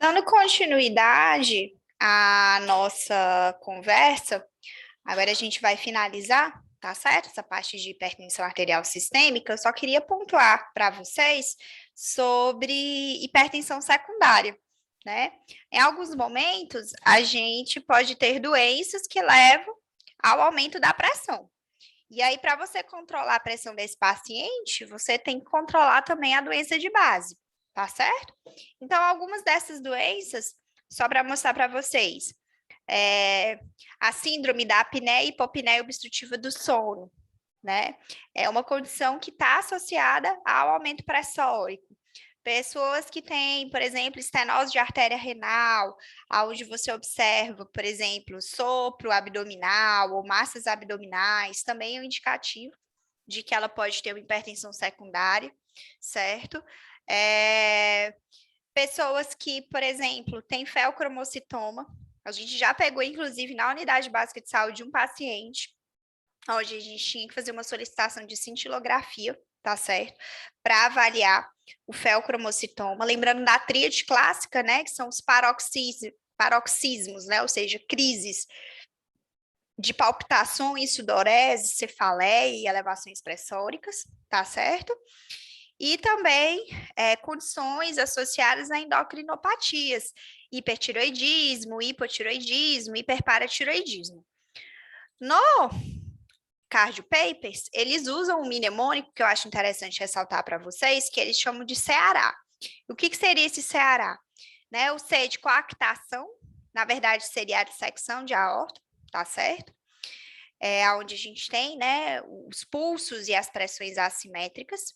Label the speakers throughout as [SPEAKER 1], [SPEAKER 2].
[SPEAKER 1] Dando continuidade à nossa conversa, agora a gente vai finalizar, tá certo? Essa parte de hipertensão arterial sistêmica. Eu só queria pontuar para vocês sobre hipertensão secundária, né? Em alguns momentos, a gente pode ter doenças que levam ao aumento da pressão. E aí, para você controlar a pressão desse paciente, você tem que controlar também a doença de base, tá certo? Então, algumas dessas doenças, só para mostrar para vocês, a síndrome da apneia e hipopneia obstrutiva do sono, né? É uma condição que está associada ao aumento pressórico. Pessoas que têm, por exemplo, estenose de artéria renal, onde você observa, por exemplo, sopro abdominal ou massas abdominais, também é um indicativo de que ela pode ter uma hipertensão secundária, certo? Pessoas que, por exemplo, têm feocromocitoma, a gente já pegou, inclusive, na unidade básica de saúde, um paciente, onde a gente tinha que fazer uma solicitação de cintilografia, tá certo? Para avaliar o feocromocitoma, lembrando da tríade clássica, né, que são os paroxismos, né, ou seja, crises de palpitações, sudorese, cefaleia e elevações pressóricas, tá certo? E também condições associadas a endocrinopatias, hipertiroidismo, hipotiroidismo, hiperparatiroidismo. No Cardio Papers, eles usam um mnemônico que eu acho interessante ressaltar para vocês, que eles chamam de CEARA. O que seria esse CEARA? Né, o C é de coactação, na verdade seria a dissecção de aorta, tá certo? Onde a gente tem, né, os pulsos e as pressões assimétricas.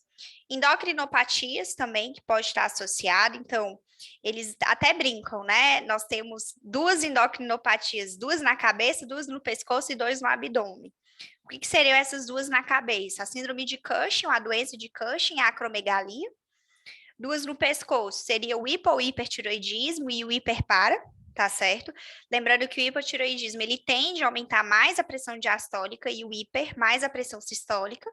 [SPEAKER 1] Endocrinopatias também, que pode estar associado, então, eles até brincam, né? Nós temos duas endocrinopatias, duas na cabeça, duas no pescoço e dois no abdômen. O que seriam essas duas na cabeça? A síndrome de Cushing, a doença de Cushing, a acromegalia. Duas no pescoço, seria o hipo ou hipertiroidismo e o hiperpara, tá certo? Lembrando que o hipotiroidismo, ele tende a aumentar mais a pressão diastólica e o hiper mais a pressão sistólica.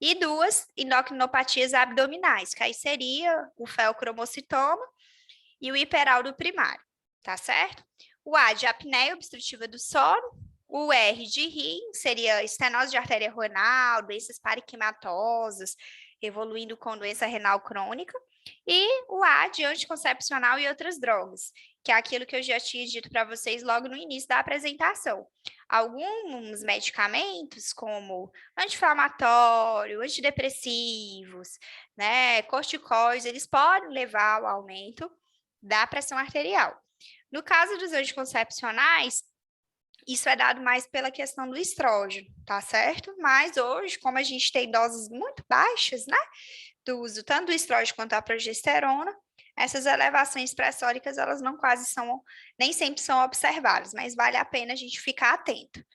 [SPEAKER 1] E duas endocrinopatias abdominais, que aí seria o feocromocitoma e o hiperaldo primário, tá certo? O A de apneia obstrutiva do sono, o R de rim seria estenose de artéria renal, doenças pariquimatosas, evoluindo com doença renal crônica, e o A de anticoncepcional e outras drogas, que é aquilo que eu já tinha dito para vocês logo no início da apresentação. Alguns medicamentos, como anti-inflamatório, antidepressivos, né, corticóides, eles podem levar ao aumento da pressão arterial. No caso dos anticoncepcionais, isso é dado mais pela questão do estrógeno, tá certo? Mas hoje, como a gente tem doses muito baixas, né, do uso tanto do estrógeno quanto da progesterona, essas elevações pressóricas, elas não quase são, nem sempre são observadas, mas vale a pena a gente ficar atento.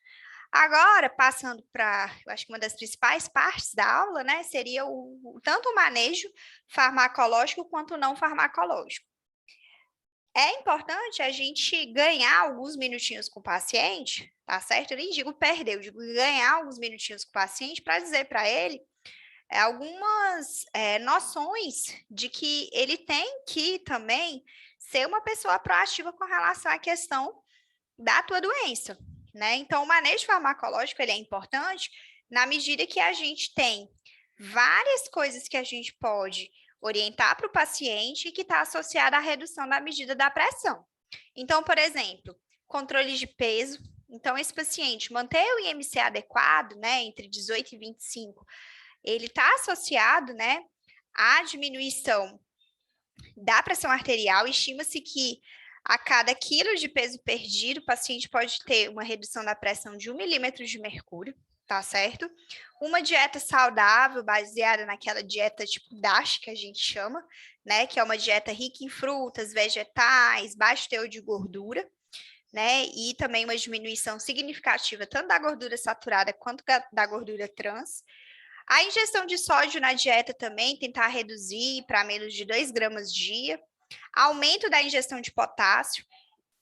[SPEAKER 1] Agora, passando para, eu acho que uma das principais partes da aula, né, seria tanto o manejo farmacológico quanto o não farmacológico. É importante a gente ganhar alguns minutinhos com o paciente, tá certo? Eu nem digo perder, eu digo ganhar alguns minutinhos com o paciente para dizer para ele algumas noções de que ele tem que também ser uma pessoa proativa com relação à questão da tua doença, né? Então, o manejo farmacológico ele é importante na medida que a gente tem várias coisas que a gente pode orientar para o paciente que está associada à redução da medida da pressão. Então, por exemplo, controle de peso. Então, esse paciente manter o IMC adequado, né, entre 18 e 25, ele está associado, né, à diminuição da pressão arterial. Estima-se que a cada quilo de peso perdido, o paciente pode ter uma redução da pressão de 1 milímetro de mercúrio, tá certo? Uma dieta saudável, baseada naquela dieta tipo DASH, que a gente chama, né? Que é uma dieta rica em frutas, vegetais, baixo teor de gordura, né? E também uma diminuição significativa tanto da gordura saturada quanto da gordura trans. A ingestão de sódio na dieta também, tentar reduzir para menos de 2 gramas dia. Aumento da ingestão de potássio.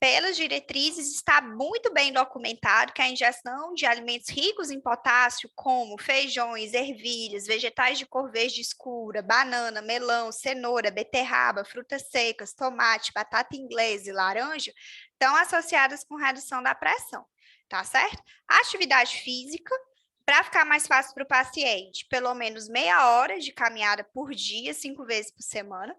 [SPEAKER 1] pelas diretrizes, está muito bem documentado que a ingestão de alimentos ricos em potássio, como feijões, ervilhas, vegetais de cor verde escura, banana, melão, cenoura, beterraba, frutas secas, tomate, batata inglesa e laranja, estão associadas com redução da pressão, tá certo? A atividade física, para ficar mais fácil para o paciente, pelo menos meia hora de caminhada por dia, 5 vezes por semana,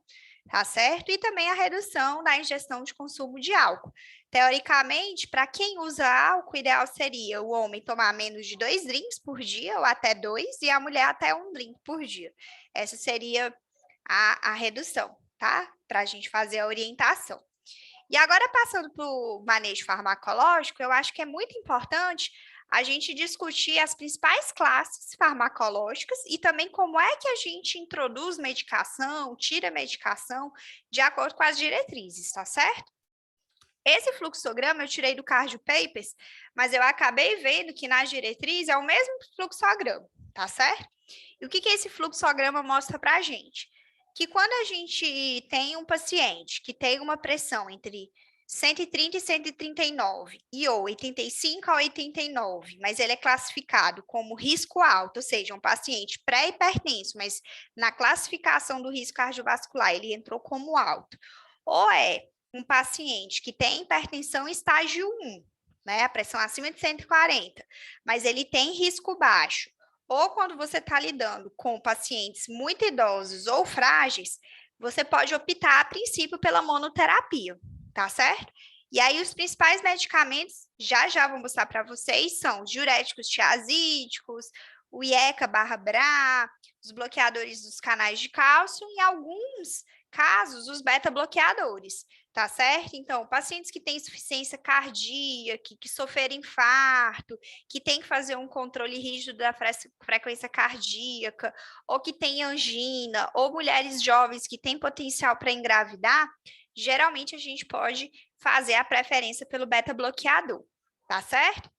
[SPEAKER 1] tá certo? E também a redução da ingestão de consumo de álcool. Teoricamente, para quem usa álcool, o ideal seria o homem tomar menos de 2 drinks por dia, ou até 2, e a mulher até 1 drink por dia. Essa seria a redução, tá? Para a gente fazer a orientação. E agora, passando para o manejo farmacológico, eu acho que é muito importante a gente discutir as principais classes farmacológicas e também como é que a gente introduz medicação, tira medicação, de acordo com as diretrizes, tá certo? Esse fluxograma eu tirei do Cardio Papers, mas eu acabei vendo que nas diretrizes é o mesmo fluxograma, tá certo? E o que esse fluxograma mostra para a gente? Que quando a gente tem um paciente que tem uma pressão entre 130 e 139 e ou 85 a 89, mas ele é classificado como risco alto, ou seja, um paciente pré-hipertenso, mas na classificação do risco cardiovascular ele entrou como alto, ou é um paciente que tem hipertensão estágio 1, né, a pressão acima de 140, mas ele tem risco baixo, ou quando você está lidando com pacientes muito idosos ou frágeis, você pode optar, a princípio, pela monoterapia, tá certo? E aí, os principais medicamentos, já vou mostrar para vocês, são os diuréticos tiazídicos, o IECA/BRA, os bloqueadores dos canais de cálcio e, em alguns casos, os beta-bloqueadores, tá certo? Então, pacientes que têm insuficiência cardíaca, que sofreram infarto, que tem que fazer um controle rígido da frequência cardíaca, ou que tem angina, ou mulheres jovens que têm potencial para engravidar, geralmente a gente pode fazer a preferência pelo beta-bloqueador, tá certo?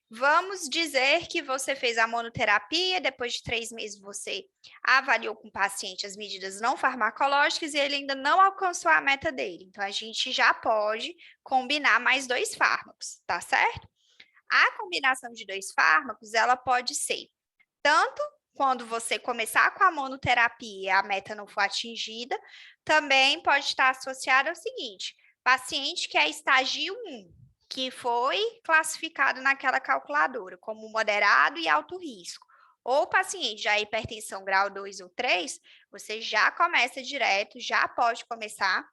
[SPEAKER 1] Vamos dizer que você fez a monoterapia, depois de 3 meses você avaliou com o paciente as medidas não farmacológicas e ele ainda não alcançou a meta dele. Então, a gente já pode combinar mais 2 fármacos, tá certo? A combinação de 2 fármacos, ela pode ser tanto quando você começar com a monoterapia e a meta não for atingida, também pode estar associada ao seguinte, paciente que é estágio 1, que foi classificado naquela calculadora como moderado e alto risco, ou paciente já hipertensão grau 2 ou 3, você já começa direto, já pode começar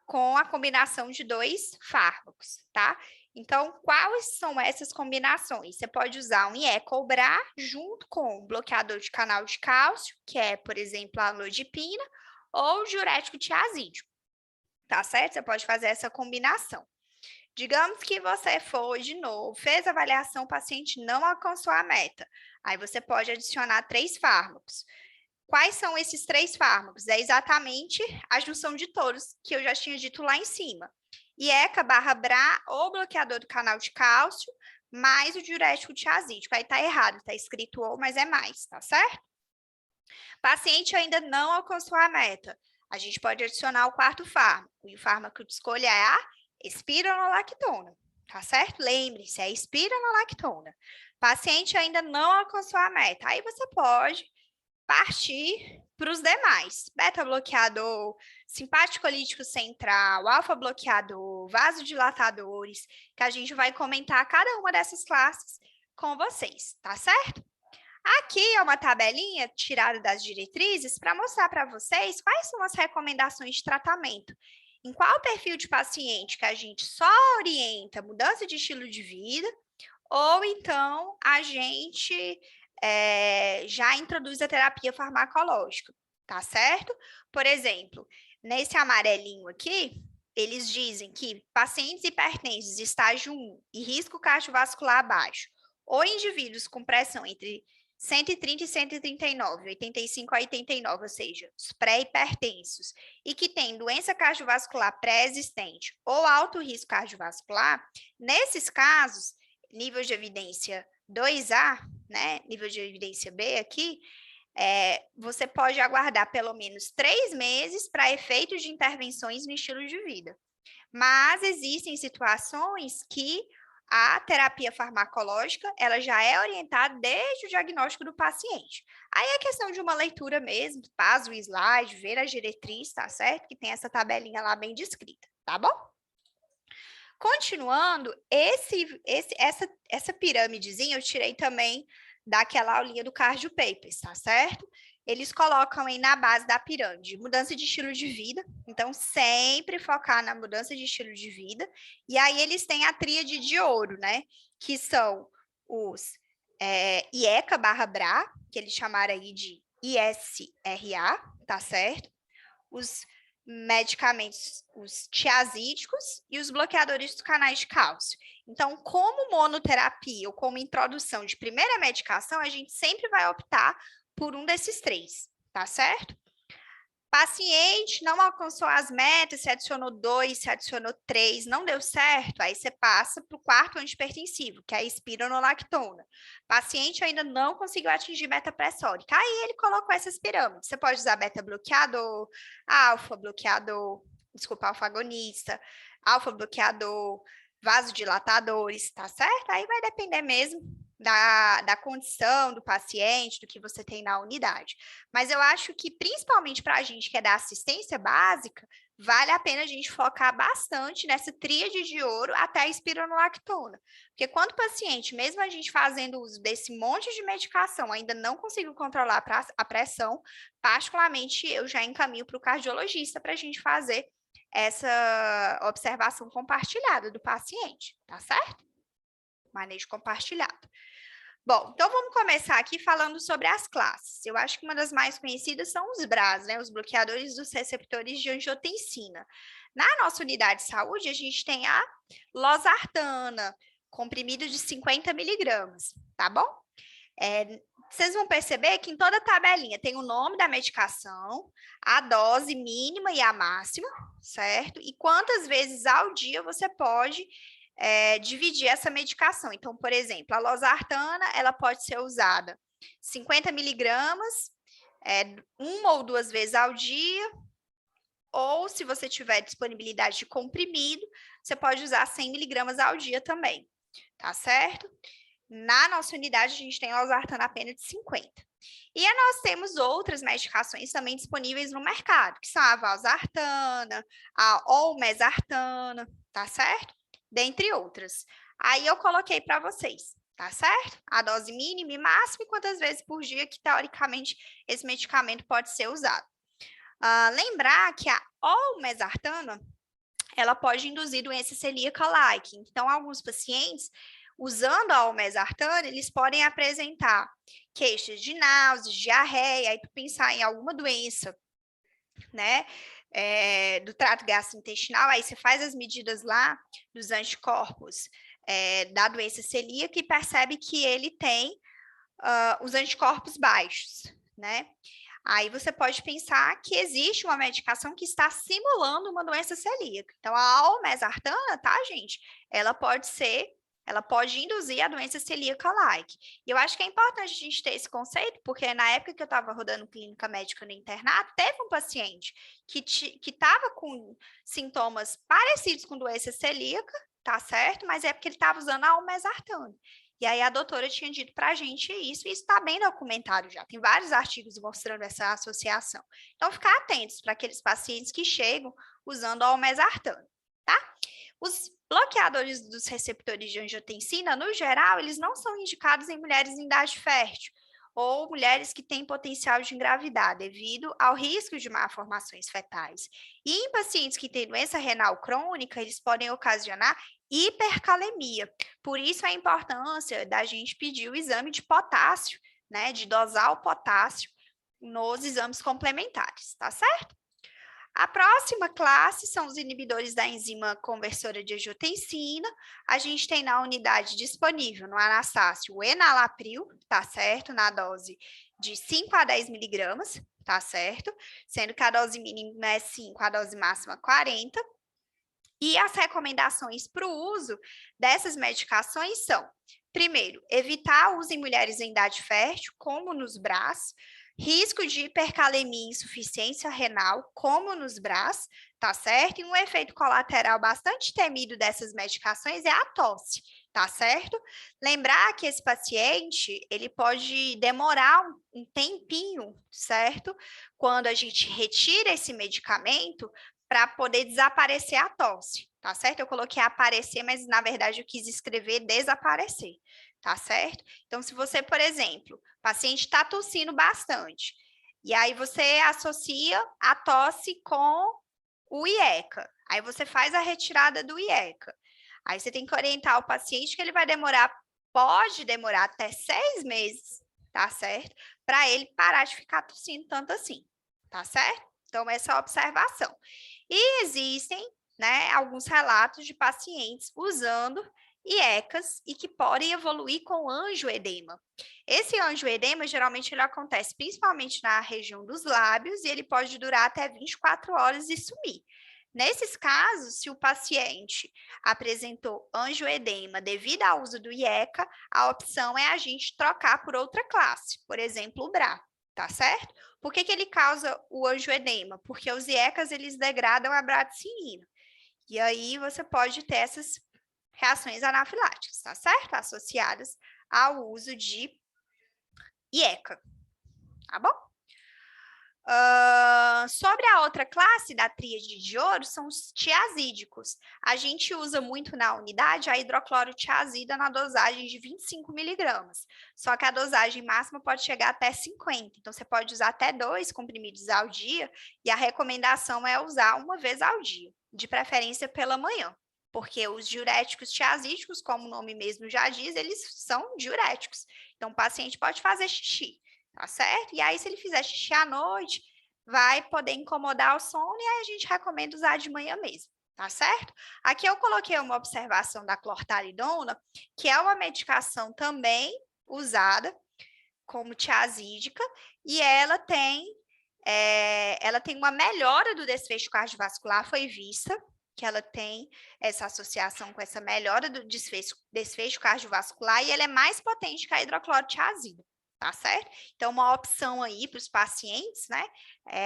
[SPEAKER 1] com a combinação de 2 fármacos, tá? Então, quais são essas combinações? Você pode usar um IE-CoBRA junto com um bloqueador de canal de cálcio, que é, por exemplo, a amlodipina, ou diurético tiazídico, tá certo? Você pode fazer essa combinação. Digamos que você foi de novo, fez a avaliação, o paciente não alcançou a meta. Aí você pode adicionar 3 fármacos. Quais são esses 3 fármacos? É exatamente a junção de todos que eu já tinha dito lá em cima. IECA/BRA ou bloqueador do canal de cálcio, mais o diurético tiazídico. Aí tá errado, tá escrito ou, mas é mais, tá certo? Paciente ainda não alcançou a meta. A gente pode adicionar o 4º fármaco. E o fármaco de escolha é a espironolactona, tá certo? Lembre-se, é espironolactona. Paciente ainda não alcançou a meta. Aí você pode partir para os demais. Beta-bloqueador, simpático-lítico central, alfa-bloqueador, vasodilatadores, que a gente vai comentar cada uma dessas classes com vocês, tá certo? Aqui é uma tabelinha tirada das diretrizes para mostrar para vocês quais são as recomendações de tratamento. Em qual perfil de paciente que a gente só orienta mudança de estilo de vida, ou então a gente já introduz a terapia farmacológica, tá certo? Por exemplo, nesse amarelinho aqui, eles dizem que pacientes hipertensos estágio 1 e risco cardiovascular baixo, ou indivíduos com pressão entre 130 e 139, 85 a 89, ou seja, os pré-hipertensos, e que têm doença cardiovascular pré-existente ou alto risco cardiovascular, nesses casos, nível de evidência 2A, né, nível de evidência B aqui, você pode aguardar pelo menos 3 meses para efeitos de intervenções no estilo de vida. Mas existem situações que a terapia farmacológica, ela já é orientada desde o diagnóstico do paciente. Aí é questão de uma leitura mesmo, faz o slide, ver a diretriz, tá certo? Que tem tabelinha lá bem descrita, tá bom? Continuando, essa pirâmidezinha eu tirei também daquela aulinha do Cardio Papers, tá certo? Eles colocam aí na base da pirâmide mudança de estilo de vida, então sempre focar na mudança de estilo de vida. E aí eles têm a tríade de ouro, né? Que são os IECA barra BRA, que eles chamaram aí de ISRA, tá certo? Os medicamentos, os tiazídicos e os bloqueadores dos canais de cálcio. Então, como monoterapia ou como introdução de primeira medicação, a gente sempre vai optar por um desses três, tá certo? Paciente não alcançou as metas, se adicionou 2, se adicionou 3, não deu certo, aí você passa para o quarto antipertensivo, que é a espironolactona. Paciente ainda não conseguiu atingir meta pressórica, aí ele colocou essas pirâmides. Você pode usar beta-bloqueador, alfa-bloqueador, desculpa, alfa-agonista, alfa-bloqueador, vasodilatadores, tá certo? Aí vai depender mesmo da condição do paciente, do que você tem na unidade. Mas eu acho que, principalmente para a gente que é da assistência básica, vale a pena a gente focar bastante nessa tríade de ouro até a espironolactona. Porque quando o paciente, mesmo a gente fazendo uso desse monte de medicação, ainda não conseguiu controlar a pressão, particularmente eu já encaminho para o cardiologista para a gente fazer essa observação compartilhada do paciente, tá certo? Manejo compartilhado. Bom, então vamos começar aqui falando sobre as classes. Eu acho que uma das mais conhecidas são os BRAs, né? Os bloqueadores dos receptores de angiotensina. Na nossa unidade de saúde, a gente tem a losartana, comprimido de 50 miligramas, tá bom? Vocês vão perceber que em toda a tabelinha tem o nome da medicação, a dose mínima e a máxima, certo? E quantas vezes ao dia você pode dividir essa medicação. Então, por exemplo, a losartana, ela pode ser usada 50 miligramas, uma ou duas vezes ao dia, ou se você tiver disponibilidade de comprimido, você pode usar 100 miligramas ao dia também, tá certo? Na nossa unidade, a gente tem a losartana apenas de 50. E nós temos outras medicações também disponíveis no mercado, que são a valsartana, a olmesartana, tá certo? Dentre outras. Aí eu coloquei para vocês, tá certo? A dose mínima e máxima e quantas vezes por dia que, teoricamente, esse medicamento pode ser usado. Lembrar que a olmesartana, ela pode induzir doença celíaca-like. Então, alguns pacientes, usando a olmesartana, eles podem apresentar queixas de náuseas, diarreia, aí tu pensar em alguma doença, né, do trato gastrointestinal, aí você faz as medidas lá dos anticorpos da doença celíaca e percebe que ele tem os anticorpos baixos, né? Aí você pode pensar que existe uma medicação que está simulando uma doença celíaca. Então, a olmesartana, tá, gente? Ela pode induzir a doença celíaca-like. E eu acho que é importante a gente ter esse conceito, porque na época que eu estava rodando clínica médica no internato, teve um paciente que estava com sintomas parecidos com doença celíaca, tá certo? Mas é porque ele estava usando a olmesartana. E aí a doutora tinha dito para a gente isso, e isso está bem documentado já. Tem vários artigos mostrando essa associação. Então, ficar atentos para aqueles pacientes que chegam usando a olmesartana, tá? Os bloqueadores dos receptores de angiotensina, no geral, eles não são indicados em mulheres em idade fértil ou mulheres que têm potencial de engravidar, devido ao risco de malformações fetais. E em pacientes que têm doença renal crônica, eles podem ocasionar hipercalemia. Por isso a importância da gente pedir o exame de potássio, né, de dosar o potássio nos exames complementares, tá certo? A próxima classe são os inibidores da enzima conversora de angiotensina. A gente tem na unidade disponível no Anastácio o enalapril, tá certo? Na dose de 5 a 10 miligramas, tá certo? Sendo que a dose mínima é 5, a dose máxima 40. E as recomendações para o uso dessas medicações são, primeiro, evitar o uso em mulheres em idade fértil, como nos BRAs, risco de hipercalemia e insuficiência renal, como nos BRAS, tá certo? E um efeito colateral bastante temido dessas medicações é a tosse, tá certo? Lembrar que esse paciente, ele pode demorar um tempinho, certo? Quando a gente retira esse medicamento para poder desaparecer a tosse, tá certo? Eu coloquei aparecer, mas na verdade eu quis escrever desaparecer, tá certo? Então, se você, por exemplo, o paciente está tossindo bastante, e aí você associa a tosse com o IECA. Aí você faz a retirada do IECA. Aí você tem que orientar o paciente que ele vai demorar, pode demorar até 6 meses, tá certo? Para ele parar de ficar tossindo tanto assim, tá certo? Então, essa é a observação. E existem, né, alguns relatos de pacientes usando IECAS e que podem evoluir com angioedema. Esse angioedema, geralmente, ele acontece principalmente na região dos lábios e ele pode durar até 24 horas e sumir. Nesses casos, se o paciente apresentou angioedema devido ao uso do IECA, a opção é a gente trocar por outra classe, por exemplo, o BRA, tá certo? Por que ele causa o angioedema? Porque os IECAs, eles degradam a bradicina. E aí você pode ter essas reações anafiláticas, tá certo? Associadas ao uso de IECA, tá bom? Sobre a outra classe da tríade de ouro, são os tiazídicos. A gente usa muito na unidade a hidroclorotiazida na dosagem de 25 miligramas. Só que a dosagem máxima pode chegar até 50. Então, você pode usar até 2 comprimidos ao dia. E a recomendação é usar uma vez ao dia, de preferência pela manhã. Porque os diuréticos tiazídicos, como o nome mesmo já diz, eles são diuréticos. Então, o paciente pode fazer xixi. Tá certo? E aí, se ele fizer xixi à noite, vai poder incomodar o sono, e aí a gente recomenda usar de manhã mesmo, tá certo? Aqui eu coloquei uma observação da clortalidona, que é uma medicação também usada como tiazídica, e ela tem uma melhora do desfecho cardiovascular, foi vista que ela tem essa associação com essa melhora do desfecho cardiovascular, e ela é mais potente que a hidroclorotiazida. Tá certo? Então, uma opção aí para os pacientes, né?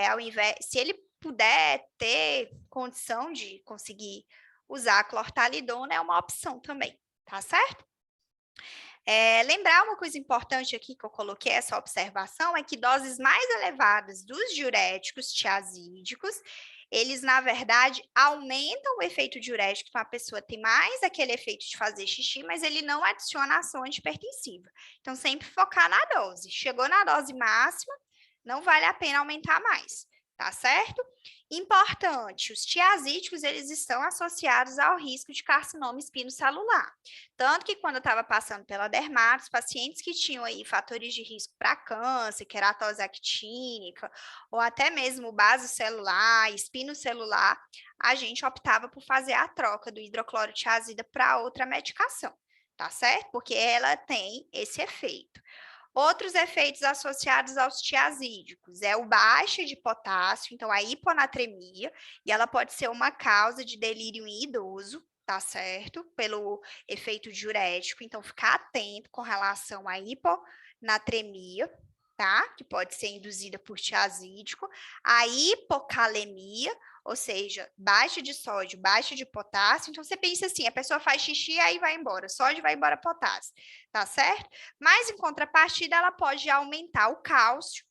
[SPEAKER 1] Ao invés, se ele puder ter condição de conseguir usar a clortalidona, é uma opção também, tá certo? Lembrar uma coisa importante aqui que eu coloquei essa observação é que doses mais elevadas dos diuréticos tiazídicos, eles, na verdade, aumentam o efeito diurético, então a pessoa tem mais aquele efeito de fazer xixi, mas ele não adiciona ação antipertensiva. Então, sempre focar na dose. Chegou na dose máxima, não vale a pena aumentar mais, tá certo? Importante, os tiazídicos, eles estão associados ao risco de carcinoma espinocelular. Tanto que quando eu estava passando pela dermatos, pacientes que tinham aí fatores de risco para câncer, queratose actínica, ou até mesmo base celular, espinocelular, a gente optava por fazer a troca do hidroclorotiazida para outra medicação, tá certo? Porque ela tem esse efeito. Outros efeitos associados aos tiazídicos é o baixa de potássio, então a hiponatremia, e ela pode ser uma causa de delírio em idoso, tá certo? Pelo efeito diurético, então ficar atento com relação à hiponatremia, tá? Que pode ser induzida por tiazídico, a hipocalemia, ou seja, baixa de sódio, baixa de potássio. Então você pensa assim, a pessoa faz xixi aí vai embora, sódio vai embora potássio, tá certo? Mas em contrapartida ela pode aumentar o cálcio,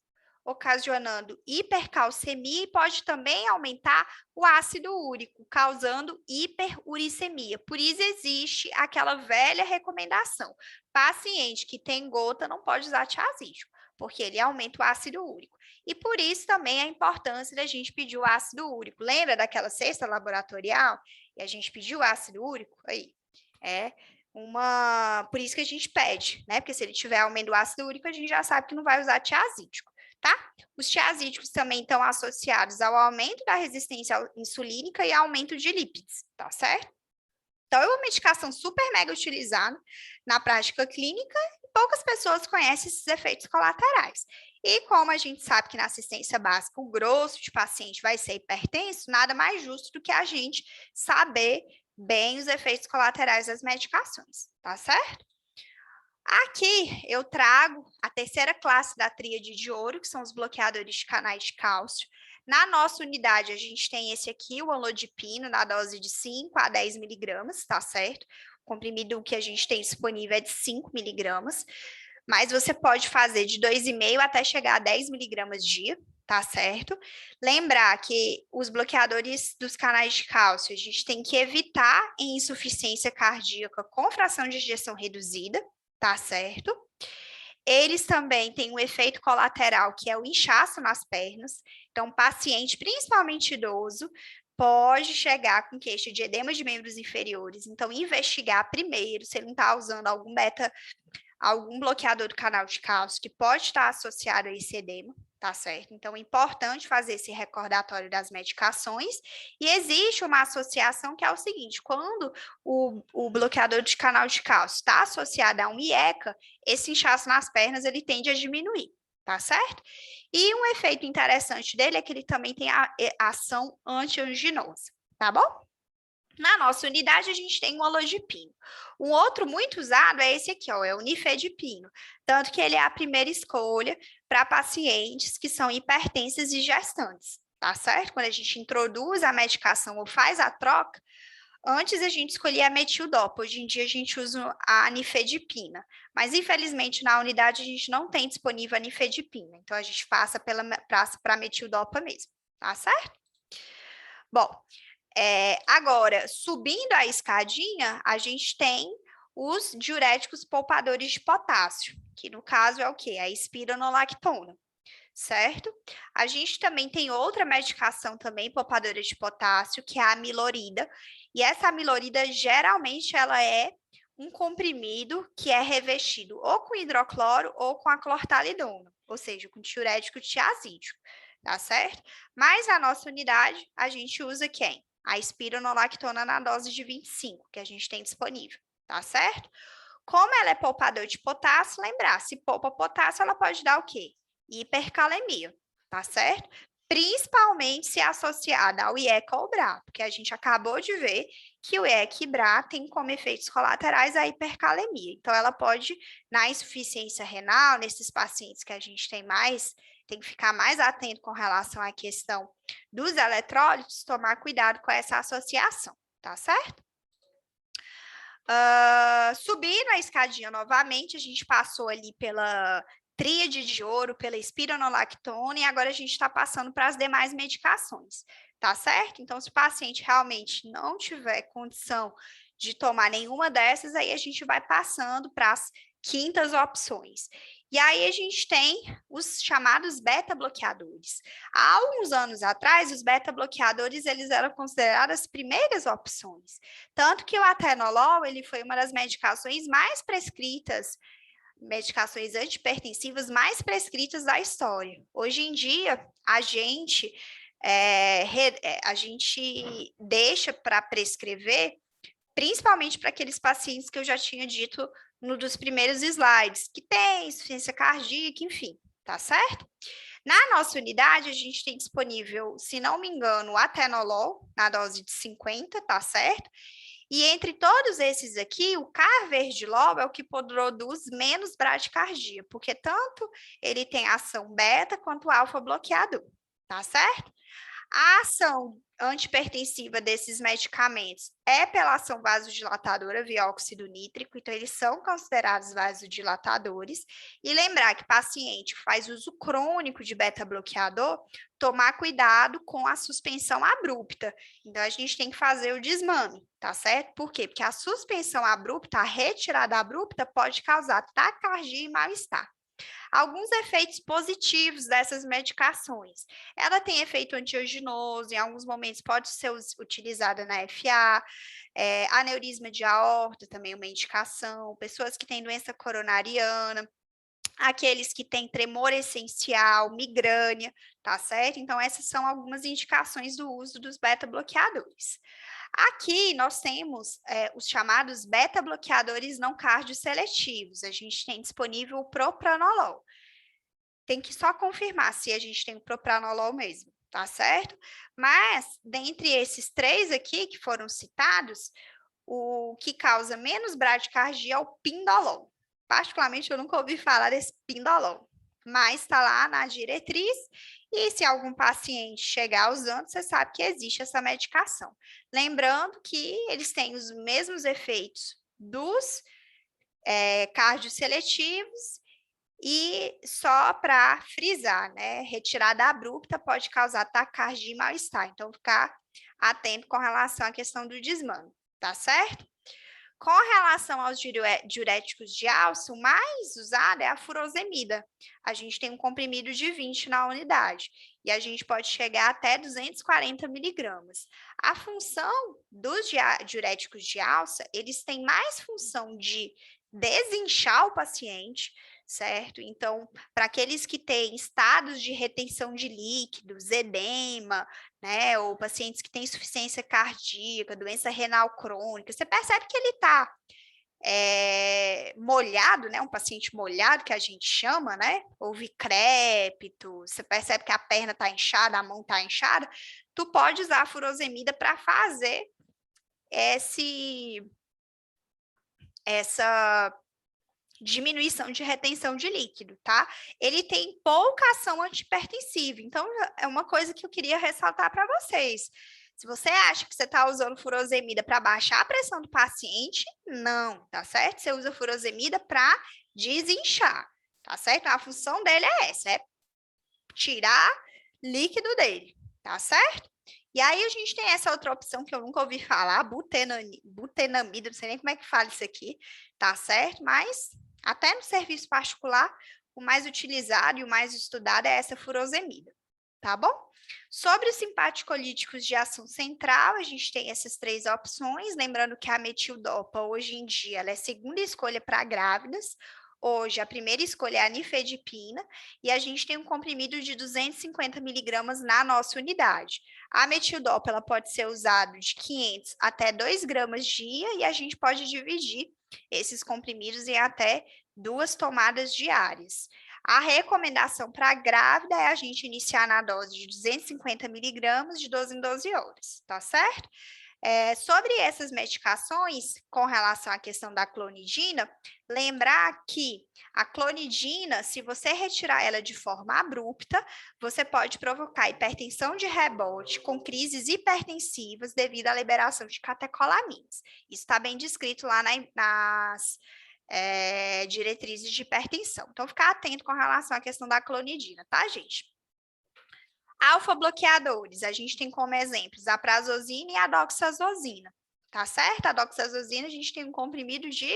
[SPEAKER 1] ocasionando hipercalcemia, e pode também aumentar o ácido úrico, causando hiperuricemia. Por isso existe aquela velha recomendação: paciente que tem gota não pode usar tiazídico, porque ele aumenta o ácido úrico. E por isso também a importância da gente pedir o ácido úrico. Lembra daquela cesta laboratorial? E a gente pediu o ácido úrico? Aí, por isso que a gente pede, né? Porque se ele tiver aumento do ácido úrico, a gente já sabe que não vai usar tiazídico, tá? Os tiazídicos também estão associados ao aumento da resistência insulínica e aumento de lípides, tá certo? Então, é uma medicação super mega utilizada na prática clínica e poucas pessoas conhecem esses efeitos colaterais. E como a gente sabe que na assistência básica o grosso de paciente vai ser hipertenso, nada mais justo do que a gente saber bem os efeitos colaterais das medicações, tá certo? Aqui eu trago a terceira classe da tríade de ouro, que são os bloqueadores de canais de cálcio. Na nossa unidade, a gente tem esse aqui, o amlodipino, na dose de 5 a 10 miligramas, tá certo? O comprimido que a gente tem disponível é de 5 miligramas, mas você pode fazer de 2,5 até chegar a 10 miligramas dia, tá certo? Lembrar que os bloqueadores dos canais de cálcio, a gente tem que evitar em insuficiência cardíaca com fração de ejeção reduzida, tá certo? Eles também têm um efeito colateral, que é o inchaço nas pernas. Então, paciente, principalmente idoso, pode chegar com queixa de edema de membros inferiores. Então, investigar primeiro se ele não está usando algum bloqueador do canal de cálcio que pode estar associado a esse edema, tá certo? Então, é importante fazer esse recordatório das medicações. E existe uma associação que é o seguinte: quando o bloqueador de canal de cálcio está associado a um IECA, esse inchaço nas pernas ele tende a diminuir, tá certo? E um efeito interessante dele é que ele também tem a ação antianginosa, tá bom? Na nossa unidade, a gente tem o olodipino. Um outro muito usado é esse aqui, ó, é o nifedipino. Tanto que ele é a primeira escolha para pacientes que são hipertensas e gestantes, tá certo? Quando a gente introduz a medicação ou faz a troca, antes a gente escolhia a metildopa, hoje em dia a gente usa a nifedipina. Mas, infelizmente, na unidade a gente não tem disponível a nifedipina, então a gente passa para a metildopa mesmo, tá certo? Bom, agora, subindo a escadinha, a gente tem os diuréticos poupadores de potássio, que no caso é o quê? A espironolactona, certo? A gente também tem outra medicação também poupadora de potássio, que é a amilorida, e essa amilorida geralmente ela é um comprimido que é revestido ou com hidrocloro ou com a clortalidona, ou seja, com diurético tiazídico, tá certo? Mas na nossa unidade, a gente usa quem? A espironolactona na dose de 25, que a gente tem disponível, tá certo? Como ela é poupador de potássio, lembrar, se poupa potássio, ela pode dar o quê? Hipercalemia, tá certo? Principalmente se associada ao IECA ou BRA, porque a gente acabou de ver que o IECA e BRA tem como efeitos colaterais a hipercalemia. Então, ela pode, na insuficiência renal, nesses pacientes que a gente tem que ficar mais atento com relação à questão dos eletrólitos, tomar cuidado com essa associação, tá certo? Subindo a escadinha novamente, a gente passou ali pela tríade de ouro, pela espironolactona, e agora a gente está passando para as demais medicações, tá certo? Então, se o paciente realmente não tiver condição de tomar nenhuma dessas, aí a gente vai passando para as quintas opções. E aí a gente tem os chamados beta-bloqueadores. Há alguns anos atrás, os beta-bloqueadores eles eram considerados as primeiras opções. Tanto que o atenolol ele foi uma das medicações mais prescritas, medicações antipertensivas mais prescritas da história. Hoje em dia, a gente deixa para prescrever, principalmente para aqueles pacientes que eu já tinha dito no dos primeiros slides, que tem insuficiência cardíaca, enfim, tá certo? Na nossa unidade, a gente tem disponível, se não me engano, o atenolol na dose de 50, tá certo? E entre todos esses aqui, o carvedilol é o que produz menos bradicardia, porque tanto ele tem ação beta quanto alfa bloqueador, tá certo? A ação antipertensiva desses medicamentos é pela ação vasodilatadora via óxido nítrico, então eles são considerados vasodilatadores. E lembrar que paciente que faz uso crônico de beta-bloqueador, tomar cuidado com a suspensão abrupta. Então, a gente tem que fazer o desmame, tá certo? Por quê? Porque a suspensão abrupta, a retirada abrupta, pode causar taquicardia e mal-estar. Alguns efeitos positivos dessas medicações. Ela tem efeito antianginoso, em alguns momentos pode ser utilizada na FA, aneurisma de aorta também é uma indicação, pessoas que têm doença coronariana, aqueles que têm tremor essencial, migrânia, tá certo? Então, essas são algumas indicações do uso dos beta-bloqueadores. Aqui nós temos os chamados beta-bloqueadores não cardioseletivos. A gente tem disponível o propranolol. Tem que só confirmar se a gente tem o propranolol mesmo, tá certo? Mas, dentre esses três aqui que foram citados, o que causa menos bradicardia é o pindolol, particularmente, eu nunca ouvi falar desse pindolol, mas está lá na diretriz, e se algum paciente chegar usando, você sabe que existe essa medicação. Lembrando que eles têm os mesmos efeitos dos cardioseletivos, e só para frisar, né? Retirada abrupta pode causar taquicardia e mal-estar. Então, ficar atento com relação à questão do desmame, tá certo? Com relação aos diuréticos de alça, o mais usado é a furosemida. A gente tem um comprimido de 20 na unidade e a gente pode chegar até 240 miligramas. A função dos diuréticos de alça, eles têm mais função de desinchar o paciente, certo? Então, para aqueles que têm estados de retenção de líquidos, edema, né, ou pacientes que têm insuficiência cardíaca, doença renal crônica, você percebe que ele está molhado, né, um paciente molhado, que a gente chama, né, houve crépito, você percebe que a perna está inchada, a mão está inchada, tu pode usar a furosemida para fazer essa diminuição de retenção de líquido, tá? Ele tem pouca ação antihipertensiva, então é uma coisa que eu queria ressaltar para vocês. Se você acha que você está usando furosemida para baixar a pressão do paciente, não, tá certo? Você usa furosemida para desinchar, tá certo? A função dele é essa, é tirar líquido dele, tá certo? E aí a gente tem essa outra opção que eu nunca ouvi falar, butenamida, não sei nem como é que fala isso aqui, tá certo? Mas até no serviço particular, o mais utilizado e o mais estudado é essa furosemida, tá bom? Sobre os simpaticolíticos de ação central, a gente tem essas 3 opções, lembrando que a metildopa, hoje em dia, ela é segunda escolha para grávidas. Hoje, a primeira escolha é a nifedipina, e a gente tem um comprimido de 250 miligramas na nossa unidade. A metildopa, ela pode ser usada de 500 até 2 gramas dia, e a gente pode dividir esses comprimidos em até 2 tomadas diárias. A recomendação para a grávida é a gente iniciar na dose de 250 miligramas de 12 em 12 horas, tá certo? Sobre essas medicações, com relação à questão da clonidina, lembrar que a clonidina, se você retirar ela de forma abrupta, você pode provocar hipertensão de rebote com crises hipertensivas devido à liberação de catecolaminas. Isso está bem descrito lá nas diretrizes de hipertensão. Então, ficar atento com relação à questão da clonidina, tá, gente? Alfa-bloqueadores, a gente tem como exemplos a prazosina e a doxazosina, tá certo? A doxazosina, a gente tem um comprimido de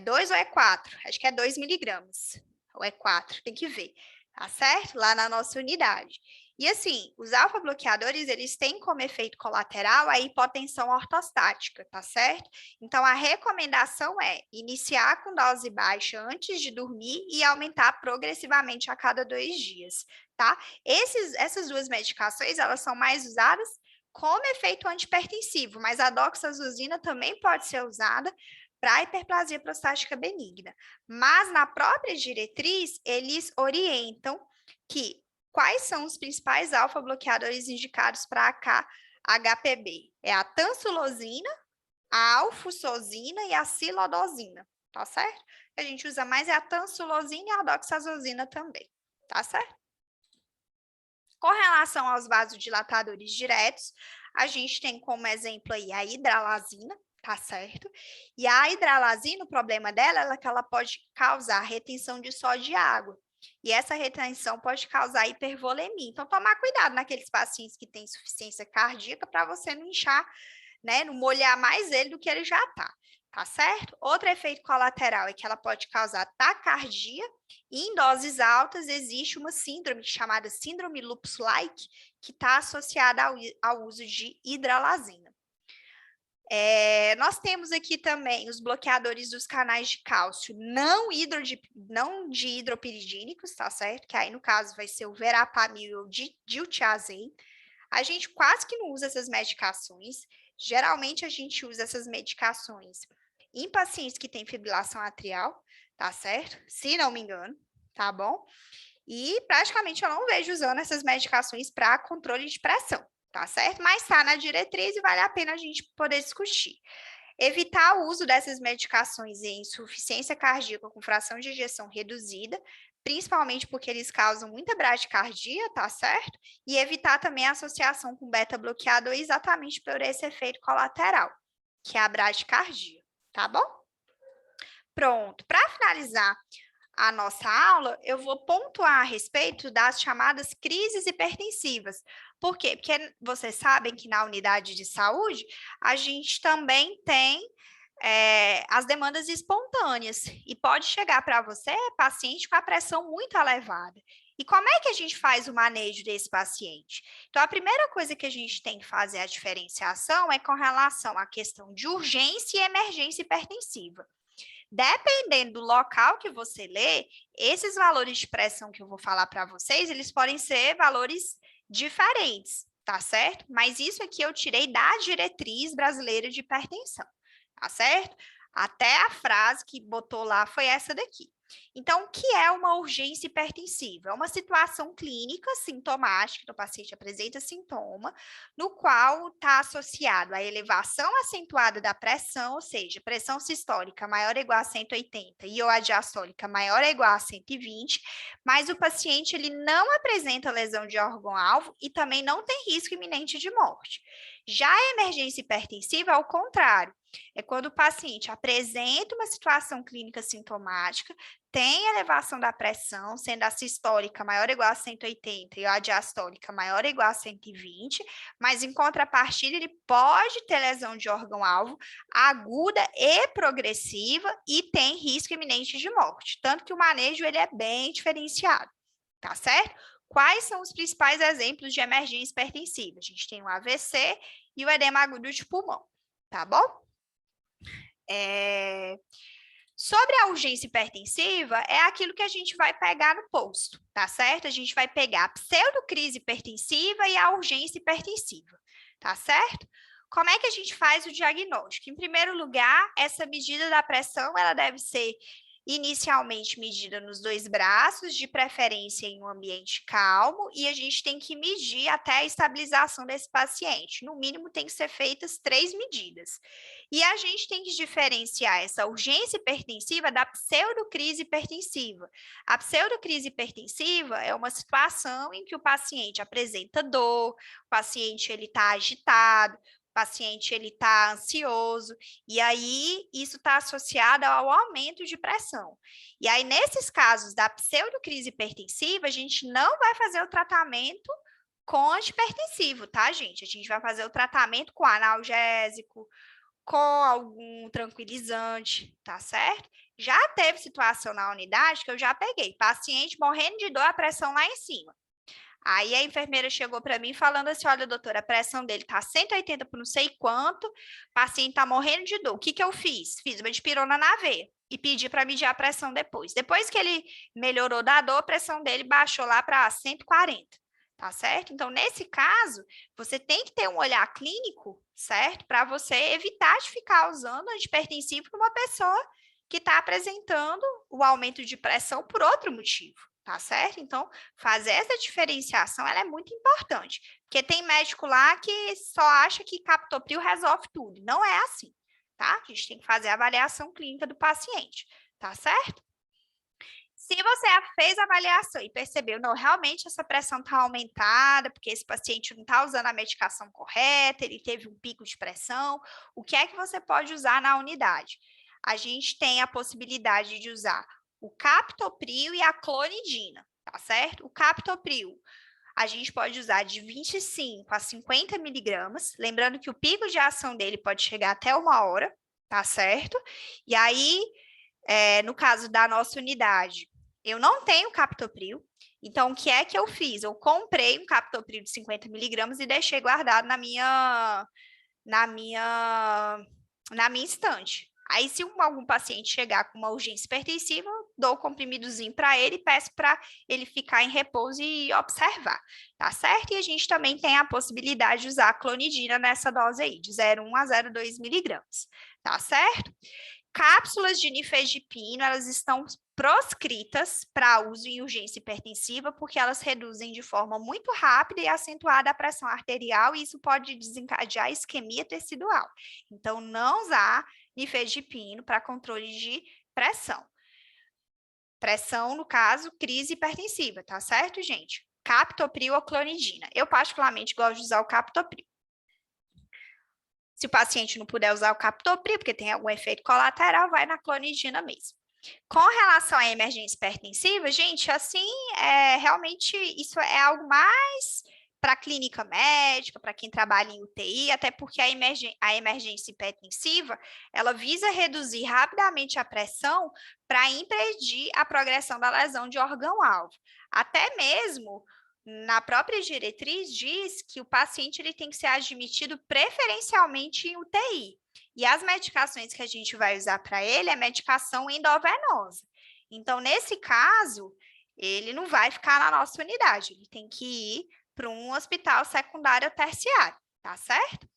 [SPEAKER 1] 2 ou 4, acho que é 2 miligramas, ou é 4, tem que ver, tá certo? Lá na nossa unidade. E assim, os alfa-bloqueadores, eles têm como efeito colateral a hipotensão ortostática, tá certo? Então, a recomendação é iniciar com dose baixa antes de dormir e aumentar progressivamente a cada 2 dias, tá? Essas 2 medicações, elas são mais usadas como efeito antihipertensivo, mas a doxazosina também pode ser usada para a hiperplasia prostática benigna. Mas na própria diretriz, eles orientam que quais são os principais alfa-bloqueadores indicados para HPB? É a tansulosina, a alfuçosina e a silodosina, tá certo? A gente usa mais a tansulosina e a doxazosina também, tá certo? Com relação aos vasodilatadores diretos, a gente tem como exemplo aí a hidralazina, tá certo? E a hidralazina, o problema dela é que ela pode causar retenção de sódio e água. E essa retenção pode causar hipervolemia. Então, tomar cuidado naqueles pacientes que têm insuficiência cardíaca para você não inchar, né? Não molhar mais ele do que ele já está. Tá certo? Outro efeito colateral é que ela pode causar taquicardia e em doses altas existe uma síndrome chamada síndrome lupus-like que está associada ao uso de hidralazina. Nós temos aqui também os bloqueadores dos canais de cálcio não de hidropiridínicos, tá certo? Que aí no caso vai ser o verapamil ou diltiazem. A gente quase que não usa essas medicações. Geralmente a gente usa essas medicações em pacientes que têm fibrilação atrial, tá certo? Se não me engano, tá bom? E praticamente eu não vejo usando essas medicações para controle de pressão, tá certo? Mas está na diretriz e vale a pena a gente poder discutir. Evitar o uso dessas medicações em insuficiência cardíaca com fração de ejeção reduzida, principalmente porque eles causam muita bradicardia, tá certo? E evitar também a associação com beta-bloqueador exatamente por esse efeito colateral, que é a bradicardia, tá bom? Pronto. Para finalizar a nossa aula, eu vou pontuar a respeito das chamadas crises hipertensivas. Por quê? Porque vocês sabem que na unidade de saúde, a gente também tem as demandas espontâneas, e pode chegar para você, paciente, com a pressão muito elevada. E como é que a gente faz o manejo desse paciente? Então, a primeira coisa que a gente tem que fazer a diferenciação é com relação à questão de urgência e emergência hipertensiva. Dependendo do local que você lê, esses valores de pressão que eu vou falar para vocês, eles podem ser valores diferentes, tá certo? Mas isso aqui eu tirei da diretriz brasileira de hipertensão, tá certo? Até a frase que botou lá foi essa daqui. Então, o que é uma urgência hipertensiva? É uma situação clínica sintomática, o paciente apresenta sintoma, no qual está associado a elevação acentuada da pressão, ou seja, pressão sistólica maior ou igual a 180 e ou a diastólica maior ou igual a 120, mas o paciente ele não apresenta lesão de órgão-alvo e também não tem risco iminente de morte. Já a emergência hipertensiva é o contrário. É quando o paciente apresenta uma situação clínica sintomática, tem elevação da pressão, sendo a sistólica maior ou igual a 180 e a diastólica maior ou igual a 120, mas em contrapartida ele pode ter lesão de órgão-alvo aguda e progressiva e tem risco iminente de morte, tanto que o manejo ele é bem diferenciado, tá certo? Quais são os principais exemplos de emergência hipertensiva? A gente tem o AVC e o edema agudo de pulmão, tá bom? Sobre a urgência hipertensiva, é aquilo que a gente vai pegar no posto, tá certo? A gente vai pegar a pseudocrise hipertensiva e a urgência hipertensiva, tá certo? Como é que a gente faz o diagnóstico? Em primeiro lugar, essa medida da pressão, ela deve ser inicialmente medida nos dois braços, de preferência em um ambiente calmo, e a gente tem que medir até a estabilização desse paciente. No mínimo, tem que ser feitas 3 medidas. E a gente tem que diferenciar essa urgência hipertensiva da pseudocrise hipertensiva. A pseudocrise hipertensiva é uma situação em que o paciente apresenta dor, o paciente ele está agitado, o paciente ele está ansioso, e aí isso está associado ao aumento de pressão. E aí, nesses casos da pseudocrise hipertensiva, a gente não vai fazer o tratamento com antihipertensivo, tá, gente? A gente vai fazer o tratamento com analgésico, com algum tranquilizante, tá certo? Já teve situação na unidade que eu já peguei, paciente morrendo de dor, a pressão lá em cima. Aí a enfermeira chegou para mim falando assim: olha, doutora, a pressão dele tá 180 por não sei quanto, o paciente tá morrendo de dor. O que que eu fiz? Fiz uma dipirona na veia e pedi para medir a pressão depois. Depois que ele melhorou da dor, a pressão dele baixou lá para 140, tá certo? Então, nesse caso, você tem que ter um olhar clínico, certo? Para você evitar de ficar usando antihipertensivo para uma pessoa que está apresentando o aumento de pressão por outro motivo. Tá certo? Então, fazer essa diferenciação ela é muito importante, porque tem médico lá que só acha que captopril resolve tudo. Não é assim, tá? A gente tem que fazer a avaliação clínica do paciente, tá certo? Se você fez a avaliação e percebeu, não, realmente essa pressão está aumentada, porque esse paciente não está usando a medicação correta, ele teve um pico de pressão, o que é que você pode usar na unidade? A gente tem a possibilidade de usar o captopril e a clonidina, tá certo? O captopril, a gente pode usar de 25 a 50 miligramas, lembrando que o pico de ação dele pode chegar até 1 hora, tá certo? E aí, no caso da nossa unidade, eu não tenho captopril, então o que é que eu fiz? Eu comprei um captopril de 50 miligramas e deixei guardado na minha estante. Aí, se algum paciente chegar com uma urgência hipertensiva, eu dou o comprimidozinho para ele e peço para ele ficar em repouso e observar, tá certo? E a gente também tem a possibilidade de usar a clonidina nessa dose aí, de 0,1 a 0,2 miligramas, tá certo? Cápsulas de nifedipino, elas estão proscritas para uso em urgência hipertensiva, porque elas reduzem de forma muito rápida e acentuada a pressão arterial, e isso pode desencadear isquemia tecidual. Então, não usar nifedipino para controle de pressão. Pressão, no caso, crise hipertensiva, tá certo, gente? Captopril ou clonidina. Eu, particularmente, gosto de usar o captopril. Se o paciente não puder usar o captopril, porque tem algum efeito colateral, vai na clonidina mesmo. Com relação à emergência hipertensiva, gente, assim, realmente isso é algo mais para a clínica médica, para quem trabalha em UTI, até porque a emergência hipertensiva, ela visa reduzir rapidamente a pressão para impedir a progressão da lesão de órgão-alvo. Até mesmo na própria diretriz diz que o paciente ele tem que ser admitido preferencialmente em UTI. E as medicações que a gente vai usar para ele é medicação endovenosa. Então, nesse caso, ele não vai ficar na nossa unidade, ele tem que ir para um hospital secundário ou terciário, tá certo?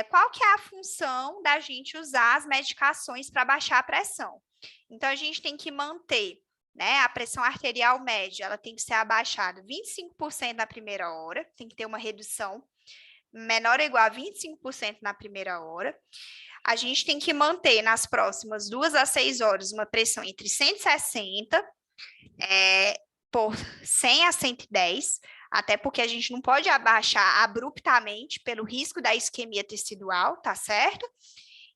[SPEAKER 1] Qual que é a função da gente usar as medicações para baixar a pressão? Então, a gente tem que manter, né, a pressão arterial média, ela tem que ser abaixada 25% na primeira hora, tem que ter uma redução menor ou igual a 25% na primeira hora. A gente tem que manter nas próximas 2 a 6 horas uma pressão entre 160 por 100 a 110, até porque a gente não pode abaixar abruptamente pelo risco da isquemia tecidual, tá certo?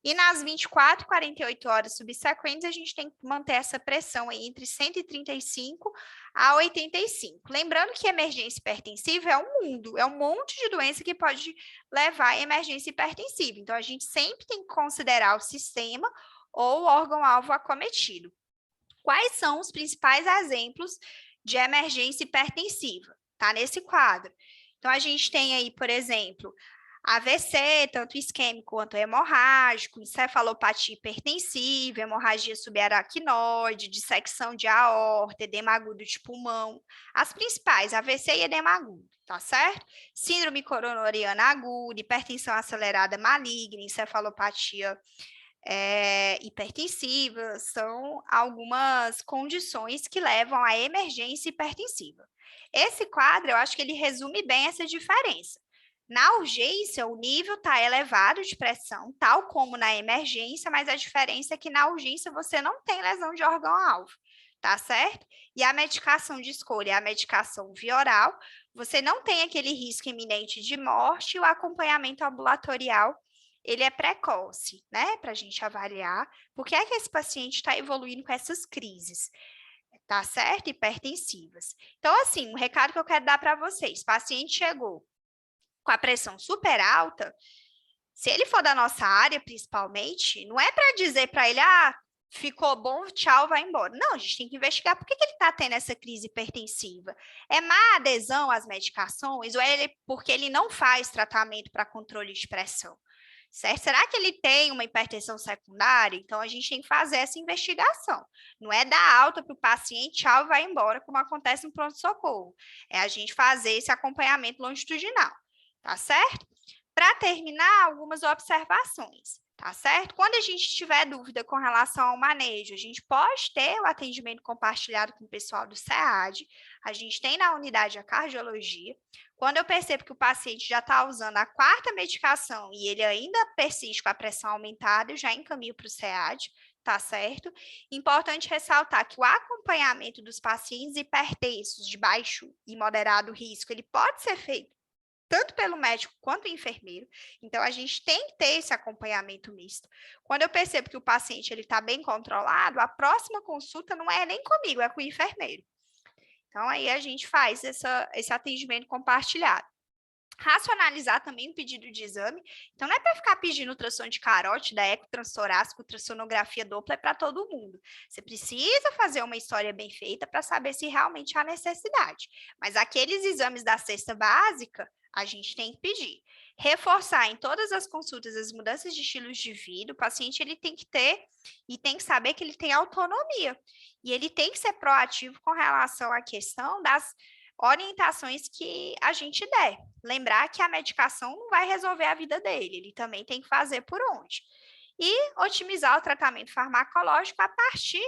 [SPEAKER 1] E nas 24 e 48 horas subsequentes, a gente tem que manter essa pressão aí entre 135 a 85. Lembrando que emergência hipertensiva é um mundo, é um monte de doença que pode levar a emergência hipertensiva. Então, a gente sempre tem que considerar o sistema ou o órgão-alvo acometido. Quais são os principais exemplos de emergência hipertensiva? Tá nesse quadro. Então, a gente tem aí, por exemplo, AVC, tanto isquêmico quanto hemorrágico, encefalopatia hipertensiva, hemorragia subaracnoide, dissecção de aorta, edema agudo de pulmão. As principais, AVC e edema agudo, tá certo? Síndrome coronariana aguda, hipertensão acelerada maligna, encefalopatia hipertensiva, são algumas condições que levam à emergência hipertensiva. Esse quadro, eu acho que ele resume bem essa diferença. Na urgência, o nível está elevado de pressão, tal como na emergência, mas a diferença é que na urgência você não tem lesão de órgão-alvo, tá certo? E a medicação de escolha é a medicação via oral, você não tem aquele risco iminente de morte e o acompanhamento ambulatorial ele é precoce, né, para a gente avaliar por que é que esse paciente está evoluindo com essas crises, tá certo? Hipertensivas. Então, assim, um recado que eu quero dar para vocês, paciente chegou com a pressão super alta, se ele for da nossa área, principalmente, não é para dizer para ele, ficou bom, tchau, vai embora. Não, a gente tem que investigar por que ele está tendo essa crise hipertensiva. É má adesão às medicações ou é porque ele não faz tratamento para controle de pressão? Certo? Será que ele tem uma hipertensão secundária? Então, a gente tem que fazer essa investigação. Não é dar alta para o paciente, tchau, vai embora, como acontece no pronto-socorro. É a gente fazer esse acompanhamento longitudinal, tá certo? Para terminar, algumas observações, tá certo? Quando a gente tiver dúvida com relação ao manejo, a gente pode ter o atendimento compartilhado com o pessoal do SEAD, a gente tem na unidade a cardiologia. Quando eu percebo que o paciente já está usando a 4ª medicação e ele ainda persiste com a pressão aumentada, eu já encaminho para o SEAD, tá certo? Importante ressaltar que o acompanhamento dos pacientes hipertensos de baixo e moderado risco, ele pode ser feito tanto pelo médico quanto o enfermeiro. Então, a gente tem que ter esse acompanhamento misto. Quando eu percebo que o paciente está bem controlado, a próxima consulta não é nem comigo, é com o enfermeiro. Então, aí a gente faz esse atendimento compartilhado. Racionalizar também o pedido de exame. Então, não é para ficar pedindo ultrassom de carótida, eco transtorácico, ultrassonografia Doppler para todo mundo. Você precisa fazer uma história bem feita para saber se realmente há necessidade. Mas aqueles exames da cesta básica, a gente tem que pedir. Reforçar em todas as consultas as mudanças de estilos de vida, o paciente ele tem que ter e tem que saber que ele tem autonomia. E ele tem que ser proativo com relação à questão das orientações que a gente der. Lembrar que a medicação não vai resolver a vida dele, ele também tem que fazer por onde. e otimizar o tratamento farmacológico a partir,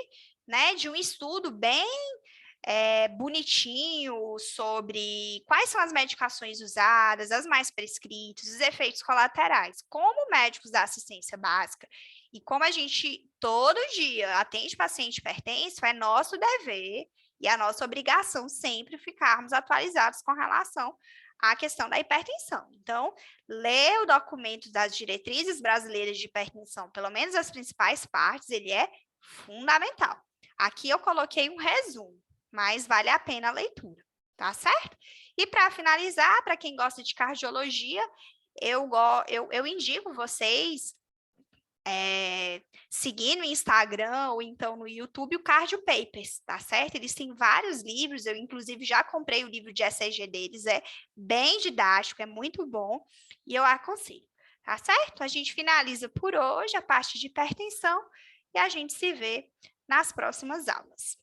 [SPEAKER 1] né, de um estudo bem bonitinho sobre quais são as medicações usadas, as mais prescritas, os efeitos colaterais. Como médicos da assistência básica e como a gente todo dia atende paciente hipertenso, é nosso dever e a nossa obrigação sempre ficarmos atualizados com relação à questão da hipertensão. Então, ler o documento das diretrizes brasileiras de hipertensão, pelo menos as principais partes, ele é fundamental. Aqui eu coloquei um resumo, mas vale a pena a leitura, tá certo? E para finalizar, para quem gosta de cardiologia, eu indico vocês seguir no Instagram ou então no YouTube o Cardio Papers, tá certo? Eles têm vários livros, eu inclusive já comprei o livro de ECG deles, é bem didático, é muito bom e eu aconselho, tá certo? A gente finaliza por hoje a parte de hipertensão e a gente se vê nas próximas aulas.